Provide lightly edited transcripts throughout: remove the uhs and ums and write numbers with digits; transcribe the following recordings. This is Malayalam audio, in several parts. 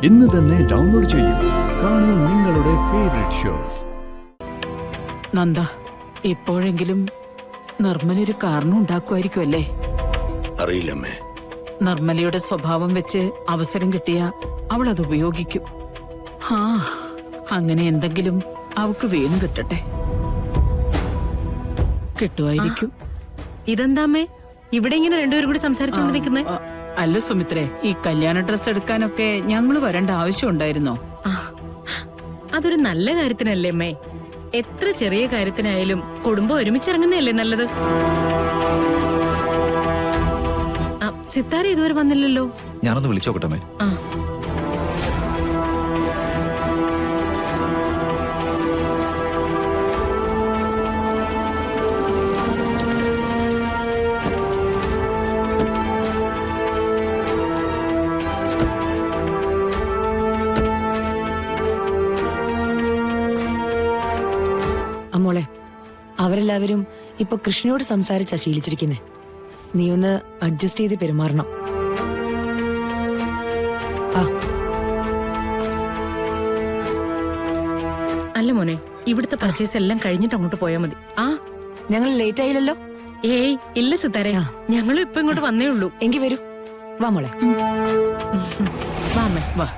ഇന്ന് തന്നെ ഡൗൺലോഡ് ചെയ്യൂ. കാണൂ നിങ്ങളുടെ ഫേവറേറ്റ് ഷോസ്. നന്ദ, ഇപ്പോഴെങ്കിലും നിർമ്മലൊരു കാരണം ഉണ്ടാക്കുമായിരിക്കും അല്ലേ? അറിയില്ലമ്മേ. നിർമ്മലയുടെ സ്വഭാവം വെച്ച് അവസരം കിട്ടിയ അവൾ അത് ഉപയോഗിക്കും. അങ്ങനെ എന്തെങ്കിലും അവക്ക് വീണ്ടും കിട്ടട്ടെ. കിട്ടുമായിരിക്കും. ഇതെന്താമ്മേ ഇവിടെ ഇങ്ങനെ രണ്ടുപേരും കൂടി സംസാരിച്ചുകൊണ്ട് നിൽക്കുന്നേ? അല്ല സുമിത്രേ, ഈ കല്യാണ ഡ്രസ് എടുക്കാനൊക്കെ ഞങ്ങള് വരേണ്ട ആവശ്യം ഉണ്ടായിരുന്നോ? അതൊരു നല്ല കാര്യത്തിനല്ലേ അമ്മേ? എത്ര ചെറിയ കാര്യത്തിനായാലും കുടുംബം ഒരുമിച്ചിറങ്ങുന്നതല്ലേ നല്ലത്? സിത്താര ഇതുവരെ വന്നില്ലല്ലോ. ഞാനൊന്ന് വിളിച്ചോക്കട്ടെ. അമ്മോളെ, അവരെല്ലാവരും ഇപ്പൊ കൃഷ്ണയോട് സംസാരിച്ചാ ശീലിച്ചിരിക്കുന്നേ. നീ ഒന്ന് അഡ്ജസ്റ്റ് ചെയ്ത് പെരുമാറണം. അല്ല മോനെ, ഇവിടുത്തെ പർച്ചേസ് എല്ലാം കഴിഞ്ഞിട്ട് അങ്ങോട്ട് പോയാ മതി. ഞങ്ങൾ ലേറ്റ് ആയില്ലല്ലോ? ഏയ് ഇല്ല സിത്താര, ഞങ്ങളും ഇപ്പൊ ഇങ്ങോട്ട് വന്നേ ഉള്ളൂ. എങ്കി വരൂ. വാ മോളെ. വാ അമ്മേ, വാ.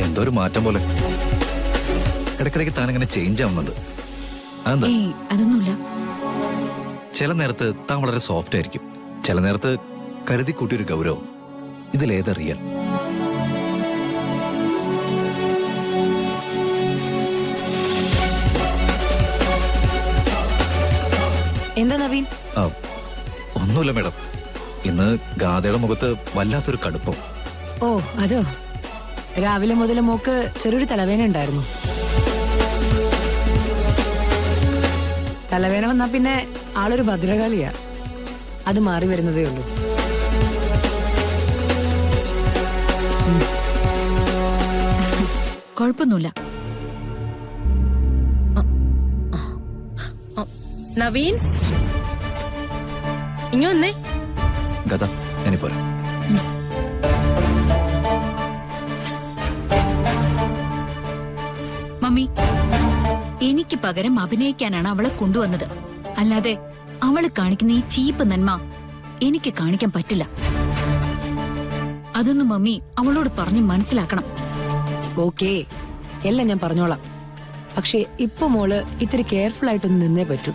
എന്തോ ഒരു മാറ്റം പോലെ ഇടയ്ക്കിടയ്ക്ക് താനിങ്ങനെ ചേഞ്ച് ആവുന്നുണ്ട്. അതെന്താ? അതൊന്നുമില്ല. ചില നേരത്ത് താൻ വളരെ സോഫ്റ്റ് ആയിരിക്കും, ചില നേരത്ത് കരുതി കൂട്ടിയൊരു ഗൗരവം. ഇതിലേതറിയാൻ? എന്താ നവീൻ? ഒന്നുമില്ല മേഡം, ഇന്ന് ഗാഥയുടെ മുഖത്ത് വല്ലാത്തൊരു കടുപ്പം. ഓ അതോ, രാവിലെ മുതൽ മോക്ക് ചെറിയൊരു തലവേന ഉണ്ടായിരുന്നു. തലവേന വന്നാ പിന്നെ ആളൊരു ഭദ്രകാളിയാ. അത് മാറി വരുന്നതേ ഉള്ളൂ. കുഴപ്പമൊന്നുമില്ല. നവീൻ, ഇങ്ങ വന്നേ. ഗത, ഞാനിപ്പോരാ. മമ്മി, എനിക്ക് പകരം അഭിനയിക്കാനാണ് അവളെ കൊണ്ടുവന്നത്. അല്ലാതെ അവള് കാണിക്കുന്ന ഈ ചീപ്പ് നന്മ എനിക്ക് കാണിക്കാൻ പറ്റില്ല. അതൊന്നും മമ്മി അവളോട് പറഞ്ഞ് മനസ്സിലാക്കണം. ഓക്കേ, എല്ലാം ഞാൻ പറഞ്ഞോളാം. പക്ഷെ ഇപ്പൊ മോള് ഇത്തിരി കെയർഫുൾ ആയിട്ടൊന്ന് നിന്നേ പറ്റൂ.